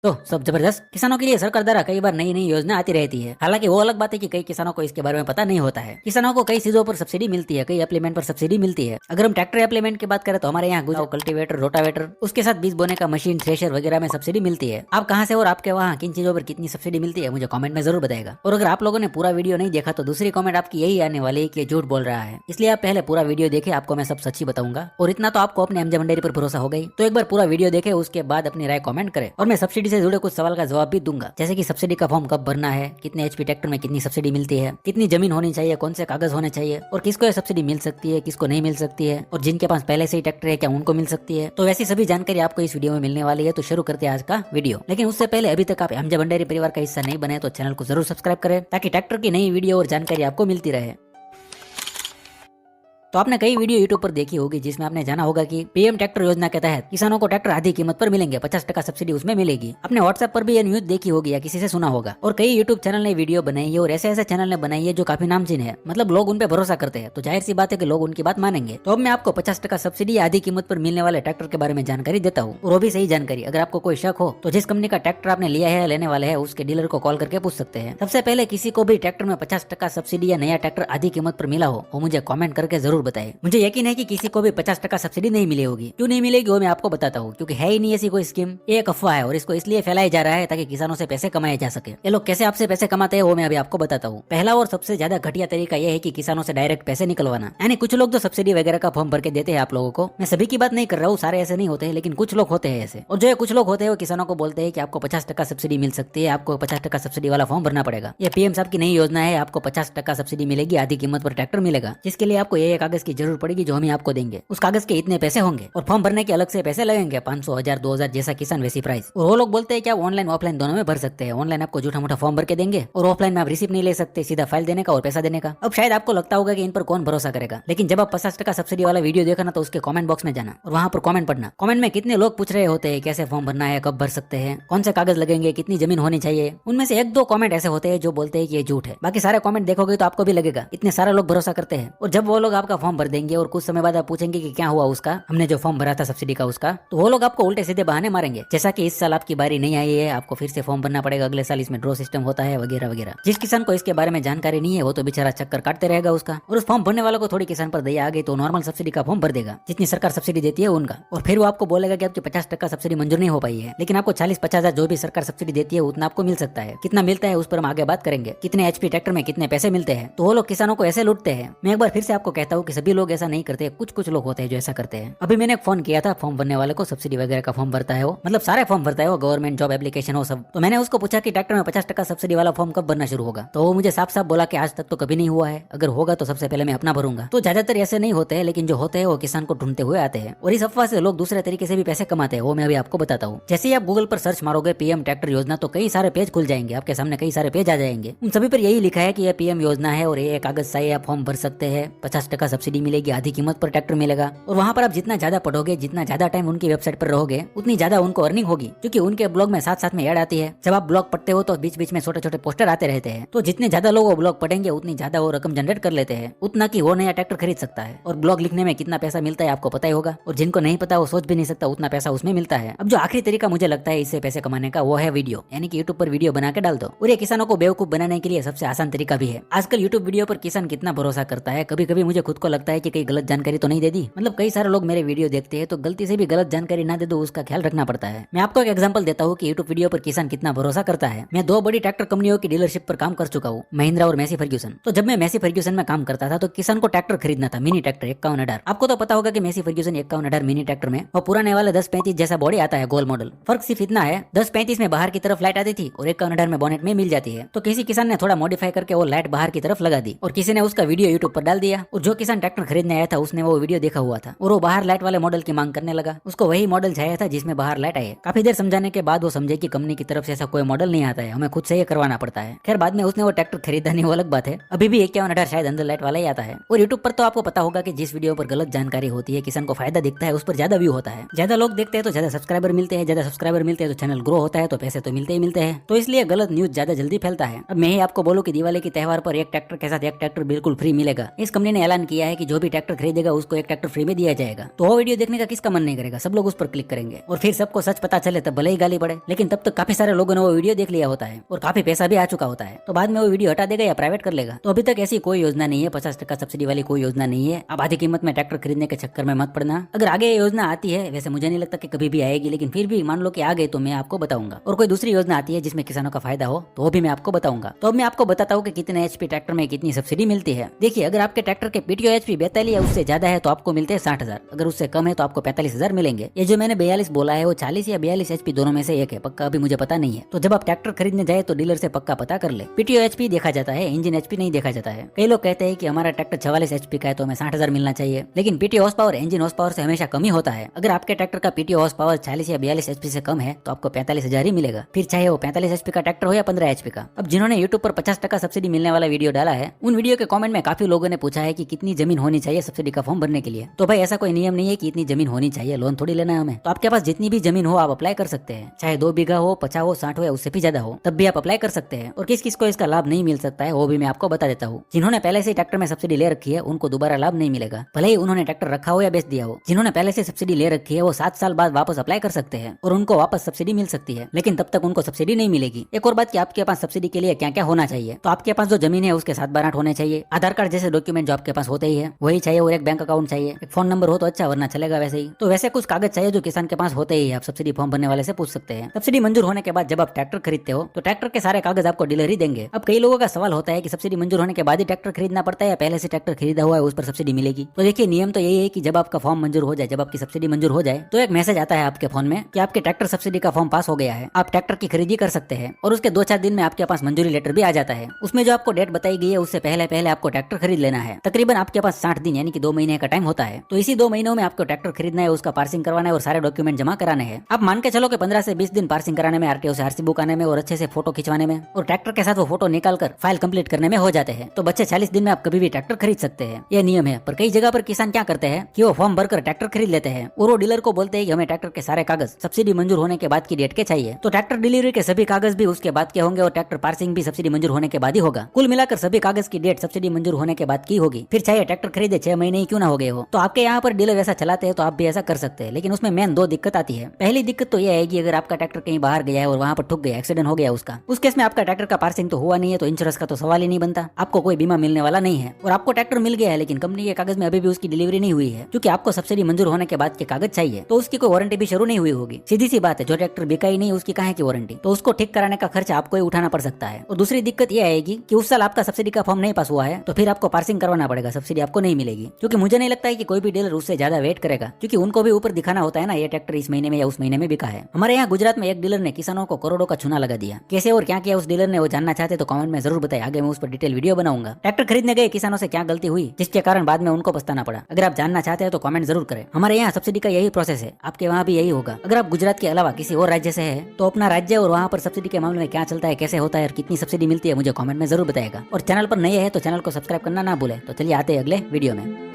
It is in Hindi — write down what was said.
तो सब जबरदस्त। किसानों के लिए सरकार द्वारा कई बार नई नई योजना आती रहती है। हालांकि वो अलग बात है कि कई किसानों को इसके बारे में पता नहीं होता है। किसानों को कई चीजों पर सब्सिडी मिलती है, कई एप्लीमेंट पर सब्सिडी मिलती है। अगर हम ट्रैक्टर एप्लीमेंट की बात करें तो हमारे यहाँ गुजाओ, कल्टीवेटर, रोटावेटर, उसके साथ बीज बोने का मशीन, थ्रेशर वगैरह में सब्सिडी मिलती है। आप कहाँ से और आपके वहाँ किन चीजों पर कितनी सब्सिडी मिलती है मुझे कमेंट में जरूर बताएगा। और अगर आप लोगों ने पूरा वीडियो नहीं देखा तो दूसरी कमेंट आपकी यही आने वाली है कि झूठ बोल रहा है। इसलिए आप पहले पूरा वीडियो देखे, आपको मैं सब सच्ची बताऊंगा। और इतना तो आपको अपने एमजे मंडेरी पर भरोसा हो गई, तो एक बार पूरा वीडियो देखे, उसके बाद अपनी राय कमेंट करे। और मैं सब्सिडी से जुड़े कुछ सवाल का जवाब भी दूंगा, जैसे कि सब्सिडी का फॉर्म कब भरना है, कितने एचपी ट्रैक्टर में कितनी सब्सिडी मिलती है, कितनी जमीन होनी चाहिए, कौन से कागज होने चाहिए, और किसको ये सब्सिडी मिल सकती है, किसको नहीं मिल सकती है, और जिनके पास पहले से ही ट्रैक्टर है क्या उनको मिल सकती है। तो वैसी सभी जानकारी आपको इस वीडियो में मिलने वाली है। तो शुरू करते हैं आज का वीडियो। लेकिन उससे पहले अभी तक आप एमजे भंडारी परिवार का हिस्सा नहीं बने तो चैनल को जरूर सब्सक्राइब करें, ताकि ट्रैक्टर की नई वीडियो और जानकारी आपको मिलती रहे। तो आपने कई वीडियो यूट्यूब पर देखी होगी जिसमें आपने जाना होगा कि पीएम ट्रैक्टर योजना के तहत किसानों को ट्रैक्टर आधी कीमत पर मिलेंगे, 50% सब्सिडी उसमें मिलेगी। आपने व्हाट्सएप पर भी ये न्यूज देखी होगी या किसी से सुना होगा। और कई यूट्यूब चैनल ने वीडियो बनाई है और ऐसे ऐसे चैनल ने बनाई है जो काफी नामचीन है, मतलब लोग उन पे भरोसा करते हैं। तो जाहिर सी बात है कि लोग उनकी बात मानेंगे। तो अब मैं आपको 50% सब्सिडी या आधी कीमत पर मिलने वाले ट्रैक्टर के बारे में जानकारी देता हूँ, और वो भी सही जानकारी। अगर आपको कोई शक हो तो जिस कंपनी का ट्रैक्टर आपने लिया है, लेने वाले है, उसके डीलर को कॉल करके पूछ सकते हैं। सबसे पहले किसी को भी ट्रैक्टर में 50% सब्सिडी या नया ट्रैक्टर आधी कीमत पर मिला हो वो मुझे कमेंट करके जरूर बताए। मुझे यकीन है कि किसी को भी 50% सब्सिडी नहीं मिली होगी। क्यों नहीं मिलेगी वो मैं आपको बताता हूँ, क्योंकि है ही नहीं ऐसी कोई स्कीम। ये एक अफवाह है और इसको इसलिए फैलाया जा रहा है ताकि किसानों से पैसे कमाए जा सके। ये लोग कैसे आपसे पैसे कमाते हैं वो मैं अभी आपको बताता हूँ। पहला और सबसे ज्यादा घटिया तरीका यह है कि किसानों से डायरेक्ट पैसे निकलवाना। यानी कुछ लोग तो सब्सिडी वगैरह का फॉर्म भर के देते हैं आप लोगों को। मैं सभी की बात नहीं कर रहा हूँ, सारे ऐसे नहीं होते हैं, लेकिन कुछ लोग होते हैं ऐसे। और जो ये कुछ लोग होते हैं वो किसानों को बोलते हैं कि आपको 50% सब्सिडी मिल सकती है, आपको 50% सब्सिडी वाला फॉर्म भरना पड़ेगा। ये पीएम साहब की नई योजना है, आपको 50% सब्सिडी मिलेगी, आधी कीमत पर ट्रैक्टर मिलेगा, जिसके लिए आपको ये कागज की जरूरत पड़ेगी जो हम आपको देंगे। उस कागज के इतने पैसे होंगे और फॉर्म भरने के अलग से पैसे लगेंगे, 500, 1000, 2000 जैसा किसान वैसी प्राइस। और वो लोग बोलते हैं कि आप ऑनलाइन ऑफलाइन दोनों में भर सकते हैं। ऑनलाइन आपको झूठा मोटा फॉर्म भर के देंगे और ऑफलाइन में आप रिसीप नहीं ले सकते, सीधा फाइल देने का और पैसा देने का। अब शायद आपको लगता होगा कि इन पर कौन भरोसा करेगा, लेकिन जब आप 50% सब्सिडी वाला वीडियो देखा ना तो उसके कमेंट बॉक्स में जाना और वहां पर कमेंट पढ़ना। कमेंट में कितने लोग पूछ रहे होते हैं कैसे फॉर्म भरना है, कब भर सकते हैं, कौन से कागज लगेंगे, कितनी जमीन होनी चाहिए। उनमें से एक दो कमेंट ऐसे होते हैं जो बोलते हैं कि ये झूठ है। बाकी सारे कमेंट देखोगे तो आपको भी लगेगा इतने सारे लोग भरोसा करते हैं। और जब वो लोग आपका फॉर्म भर देंगे और कुछ समय बाद आप पूछेंगे कि क्या हुआ उसका, हमने जो फॉर्म भरा था सब्सिडी का उसका, तो वो लोग आपको उल्टे सीधे बहाने मारेंगे, जैसा कि इस साल आपकी बारी नहीं आई है, आपको फिर से फॉर्म भरना पड़ेगा, अगले साल इसमें ड्रॉ सिस्टम होता है वगैरह वगैरह। जिस किसान को इसके बारे में जानकारी नहीं है वो तो बेचारा चक्कर काटते रहेगा उसका। और उस फॉर्म भरने वालों को थोड़ी किसान पर दया आ गई तो नॉर्मल सब्सिडी का फॉर्म भर देगा जितनी सरकार सब्सिडी देती है उनका। और फिर वो आपको बोलेगा कि आपकी 50% सब्सिडी मंजूर नहीं हो पाई है, लेकिन आपको 40-50 जो भी सरकार सब्सिडी देती है उतना आपको मिल सकता है। कितना मिलता है उस पर हम आगे बात करेंगे। कितने एचपी ट्रैक्टर में कितने पैसे मिलते हैं, तो वो लोग किसानों को ऐसे लूटते हैं। मैं एक बार फिर से आपको कहता हूँ कि सभी लोग ऐसा नहीं करते, कुछ लोग होते हैं जो ऐसा करते हैं। अभी मैंने फोन किया था फॉर्म भरने वाले को, सब्सिडी वगैरह का फॉर्म भरता है वो, मतलब सारे फॉर्म भरता है वो, गवर्नमेंट जॉब एप्लीकेशन हो सब। तो मैंने उसको पूछा कि ट्रैक्टर में 50% सब्सिडी वाला फॉर्म कब भरना शुरू होगा, तो वो मुझे साफ साफ बोला कि आज तक तो कभी नहीं हुआ है, अगर होगा तो सबसे पहले मैं अपना भरूंगा। तो ज्यादातर ऐसे नहीं होते हैं, लेकिन जो होते हैं वो किसान को ढूंढते हुए आते हैं और इस अफवाह से लोग दूसरे तरीके से भी पैसे कमाते हैं, वो मैं अभी आपको बताता हूँ। जैसे ही आप गूगल पर सर्च मारोगे पीएम ट्रैक्टर योजना तो कई सारे पेज खुल जाएंगे, आपके सामने कई सारे पेज आ जाएंगे। उन सभी पर यही लिखा है कि यह पीएम योजना है और ये कागज से आप फॉर्म भर सकते हैं, 50% सब्सिडी मिलेगी, आधी कीमत पर ट्रैक्टर मिलेगा। और वहाँ पर आप जितना ज्यादा पढ़ोगे, जितना ज्यादा टाइम उनकी वेबसाइट पर रहोगे, उतनी ज्यादा उनको अर्निंग होगी, क्योंकि उनके ब्लॉग में साथ साथ में ऐड आती है। जब आप ब्लॉग पढ़ते हो तो बीच बीच में छोटे छोटे पोस्टर आते रहते हैं, तो जितने ज्यादा लोग वो ब्लॉग पढ़ेंगे उतनी ज्यादा वो रकम जनरेट कर लेते हैं, उतना की वो नया ट्रैक्टर खरीद सकता है। और ब्लॉग लिखने में कितना पैसा मिलता है आपको पता ही होगा, और जिनको नहीं पता वो सोच भी नहीं सकता उतना पैसा उसमें मिलता है। अब जो आखिरी तरीका मुझे लगता है इससे पैसे कमाने का वो है वीडियो, यानी कि यूट्यूब पर वीडियो बना के डाल दो। और ये किसानों को बेवकूफ बनाने के लिए सबसे आसान तरीका भी है। आजकल यूट्यूब वीडियो पर किसान कितना भरोसा करता है, कभी कभी मुझे खुद को लगता है कि कहीं गलत जानकारी तो नहीं दे दी। मतलब कई सारे लोग मेरे वीडियो देखते हैं तो गलती से भी गलत जानकारी ना दे दो, उसका ख्याल रखना पड़ता है। मैं आपको एक एग्जांपल देता हूँ कि यूट्यूब वीडियो पर किसान कितना भरोसा करता है। मैं 2 बड़ी ट्रैक्टर कंपनियों की डीलरशिप पर काम कर चुका हूँ, महिंद्रा और मैसी फर्ग्यूसन। तो जब मैं मैसी फर्ग्यूसन में काम करता था तो किसान को ट्रैक्टर खरीदना था, मिनी ट्रैक्टर 51,000। आपको तो पता होगा कि मैसी फर्ग्यूसन 51,000 मिनी ट्रैक्टर में और पुराने वाले 1035 जैसा बॉडी आता है, गोल मॉडल। फर्क सिर्फ इतना है, 1035 में बाहर की तरफ लाइट आती थी और 51,000 में बोनेट में मिल जाती है। तो किसी किसान ने थोड़ा मॉडिफाई करके वो लाइट बाहर की तरफ लगा दी और किसी ने उसका वीडियो यूट्यूब पर डाल दिया। और जो किसान ट्रैक्टर खरीदने आया था उसने वो वीडियो देखा हुआ था और वो बाहर लाइट वाले मॉडल की मांग करने लगा। उसको वही मॉडल चाहिए था जिसमें बाहर लाइट आई है। काफी देर समझाने के बाद वो समझे कि कंपनी की तरफ से ऐसा कोई मॉडल नहीं आता है, हमें खुद से ये करवाना पड़ता है। खैर बाद में उसने वो ट्रैक्टर खरीदा नहीं, वो अलग बात है। अभी भी 51,000 शायद अंदर लाइट वाला ही आता है। और यूट्यूब पर तो आपको पता होगा कि जिस वीडियो पर गलत जानकारी होती है, किसान को फायदा दिखता है, उस पर ज्यादा व्यू होता है, ज्यादा लोग देखते हैं तो ज्यादा सब्सक्राइबर मिलते हैं, ज्यादा सब्सक्राइबर मिलते हैं तो चैनल ग्रो होता है, तो पैसे तो मिलते ही मिलते हैं। तो इसलिए गलत न्यूज ज्यादा जल्दी फैलता है। अब मैं ही आपको बोलूं कि दिवाली के त्योहार पर एक ट्रैक्टर के साथ एक ट्रैक्टर बिल्कुल फ्री मिलेगा, इस कंपनी ने ऐलान किया किया है कि जो भी ट्रैक्टर खरीदेगा उसको एक ट्रैक्टर फ्री में दिया जाएगा। तो वो वीडियो देखने का किसका मन नहीं करेगा, सब लोग उस पर क्लिक करेंगे और फिर सबको सच पता चले तब भले ही गाली पड़े, लेकिन तब तक काफी सारे लोगों ने वो वीडियो देख लिया होता है और काफी पैसा भी आ चुका होता है, तो बाद में वो वीडियो हटा देगा या प्राइवेट कर लेगा। तो अभी तक ऐसी कोई योजना नहीं है, 50% सब्सिडी वाली कोई योजना नहीं है। अब आधी कीमत में ट्रैक्टर खरीदने के चक्कर में मत पड़ना। अगर आगे ये योजना आती है, वैसे मुझे नहीं लगता कि कभी भी आएगी, लेकिन फिर भी मान लो कि आ गई तो मैं आपको बताऊंगा। और कोई दूसरी योजना आती है जिसमें किसानों का फायदा हो तो वो भी मैं आपको बताऊंगा। तो अब मैं आपको बताता हूँ कि कितने एचपी ट्रैक्टर में कितनी सब्सिडी मिलती है। देखिए, अगर आपके ट्रैक्टर के पीटीओ एचपी 42 या उससे ज्यादा है तो आपको मिलते हैं 60,000, अगर उससे कम है तो आपको 45,000 मिलेंगे। ये जो मैंने 42 बोला है वो 40 या 42 एचपी दोनों में से एक है, पक्का अभी मुझे पता नहीं है। तो जब आप ट्रैक्टर खरीदने जाए तो डीलर से पक्का पता कर ले। पीटीओ एचपी देखा जाता है, इंजन एचपी नहीं देखा जाता है। कई लोग कहते हैं कि हमारा ट्रैक्टर 44 एचपी का है तो हमें 60,000 मिलना चाहिए, लेकिन PTO horse power engine horse power से हमेशा कम ही होता है। अगर आपके ट्रैक्टर का पीटीओ हॉर्स पावर 40 या 42 एचपी से कम है तो आपको 45,000 ही मिलेगा, फिर चाहे वो 45 एचपी का ट्रैक्टर हो या 15 एचपी का। अब जिन्होंने यूट्यूब पर 50% सब्सिडी मिलने वाला वीडियो डाला है, उन वीडियो के कमेंट में काफी लोगों ने पूछा है कि कितनी जमीन होनी चाहिए सब्सिडी का फॉर्म भरने के लिए। तो भाई ऐसा कोई नियम नहीं है कि इतनी जमीन होनी चाहिए, लोन थोड़ी लेना है हमें। तो आपके पास जितनी भी जमीन हो आप अप्लाई कर सकते हैं, चाहे 2 बीघा हो, 50 हो, 60 हो या उससे भी ज्यादा हो, तब भी आप अप्लाई कर सकते हैं। और किस किस को इसका लाभ नहीं मिल सकता है वो भी मैं आपको बता देता हूँ। जिन्होंने पहले से ट्रैक्टर में सब्सिडी ले रखी है उनको दोबारा लाभ नहीं मिलेगा, भले ही उन्होंने ट्रैक्टर रखा हो या बेच दिया हो। जिन्होंने पहले से सब्सिडी ले रखी है वो 7 साल बाद वापस अप्लाई कर सकते हैं और उनको वापस सब्सिडी मिल सकती है, लेकिन तब तक उनको सब्सिडी नहीं मिलेगी। एक और बात कि आपके पास सब्सिडी के लिए क्या क्या होना चाहिए। तो आपके पास जो जमीन है उसके 7 बार 8 होने चाहिए, आधार कार्ड जैसे डॉक्यूमेंट जो आपके पास होते ही है वही चाहिए, और एक बैंक अकाउंट चाहिए, एक फोन नंबर हो तो अच्छा वरना चलेगा वैसे ही। तो वैसे कुछ कागज चाहिए जो किसान के पास होते ही है, आप सब्सिडी फॉर्म भरने वाले से पूछ सकते हैं। सब्सिडी मंजूर होने के बाद जब आप ट्रैक्टर खरीदते हो तो ट्रैक्टर के सारे कागज आपको डीलर ही देंगे। अब कई लोगों का सवाल होता है कि सब्सिडी मंजूर होने के बाद ही ट्रैक्टर खरीदना पड़ता है या पहले से ट्रैक्टर खरीदा हुआ है उस पर सब्सिडी मिलेगी। तो देखिए, नियम तो यही है कि जब आपका फॉर्म मंजूर हो जाए, जब आपकी सब्सिडी मंजूर हो जाए तो एक मैसेज आता है आपके फोन में कि आपके ट्रैक्टर सब्सिडी का फॉर्म पास हो गया है, आप ट्रैक्टर की खरीदी कर सकते हैं। और उसके 2-4 दिन में आपके पास मंजूरी लेटर भी आ जाता है। उसमें जो आपको डेट बताई गई है उससे पहले पहले आपको ट्रैक्टर खरीद लेना है। तकरीबन आपके पास 60 दिन यानी कि 2 महीने का टाइम होता है। तो इसी 2 महीनों में आपको ट्रैक्टर खरीदना है, उसका पार्सिंग करवाना है और सारे डॉक्यूमेंट जमा कराने हैं। आप मान के चलो कि 15 से 20 दिन पार्सिंग कराने में, आरटीओ से आरसी बुक आने में और अच्छे से फोटो खिंचवाने में और ट्रैक्टर के साथ वो फोटो निकालकर फाइल कंप्लीट करने में हो जाते हैं। तो बच्चे 40 दिन में आप कभी भी ट्रैक्टर खरीद सकते हैं, यह नियम है। पर कई जगह पर किसान क्या करते हैं कि वो फॉर्म भरकर ट्रैक्टर खरीद लेते हैं और वो डीलर को बोलते हैं कि हमें ट्रैक्टर के सारे कागज सब्सिडी मंजूर होने के बाद की डेट के चाहिए। तो ट्रैक्टर डिलीवरी के सभी कागज भी उसके बाद के होंगे और ट्रैक्टर पार्सिंग भी सब्सिडी मंजूर होने के बाद ही होगा। कुल मिलाकर सभी कागज की डेट सब्सिडी मंजूर होने के बाद की होगी, फिर चाहे ट्रैक्टर खरीदे 6 महीने ही क्यों ना हो गए हो। तो आपके यहाँ पर डीलर ऐसा चलाते हैं तो आप भी ऐसा कर सकते हैं, लेकिन उसमें मेन 2 दिक्कत आती है। पहली दिक्कत तो यह है कि अगर आपका ट्रैक्टर कहीं बाहर गया है और वहाँ पर ठुक गया, एक्सीडेंट हो गया उसका, उस केस में आपका ट्रैक्टर का पार्सिंग तो हुआ नहीं है, तो इंश्योरेंस का तो सवाल ही नहीं बनता, आपको कोई बीमा मिलने वाला नहीं है। और आपको ट्रैक्टर मिल गया है लेकिन कंपनी के कागज में अभी भी उसकी डिलीवरी नहीं हुई है, क्योंकि आपको सब्सिडी मंजूर होने के बाद के कागज चाहिए, तो उसकी कोई वारंटी भी शुरू नहीं हुई होगी। सीधी सी बात है, जो ट्रैक्टर बिका ही नहीं उसकी कहाँ की वारंटी, तो उसको ठीक कराने का खर्च आपको ही उठाना पड़ सकता है। और दूसरी दिक्कत यह आएगी कि उस साल आपका सब्सिडी का फॉर्म नहीं पास हुआ है तो फिर आपको पार्सिंग करवाना पड़ेगा, सब्सिडी आपको नहीं मिलेगी। क्योंकि मुझे नहीं लगता है कि कोई भी डीलर उससे ज्यादा वेट करेगा, क्योंकि उनको भी ऊपर दिखाना होता है ना, ये ट्रैक्टर इस महीने में या उस महीने में बिका है। हमारे यहाँ गुजरात में एक डीलर ने किसानों को करोड़ों का चूना लगा दिया, कैसे और क्या किया उस डीलर ने, वो जानना चाहते तो कमेंट में जरूर बताएं, आगे मैं उस पर डिटेल वीडियो बनाऊंगा। ट्रैक्टर खरीदने गए किसानों से क्या गलती हुई जिसके कारण बाद में उनको पछताना पड़ा, अगर आप जानना चाहते हैं तो कमेंट जरूर करें। हमारे यहाँ सब्सिडी का यही प्रोसेस है, आपके वहाँ भी यही होगा। अगर आप गुजरात के अलावा किसी और राज्य से है तो अपना राज्य और वहाँ पर सब्सिडी के मामले में क्या चलता है, कैसे होता है और कितनी सब्सिडी मिलती है मुझे कमेंट में जरूर बताएगा। और चैनल पर नए है तो चैनल को सब्सक्राइब करना ना भूले। तो चलिए आते हैं अगले वीडियो में।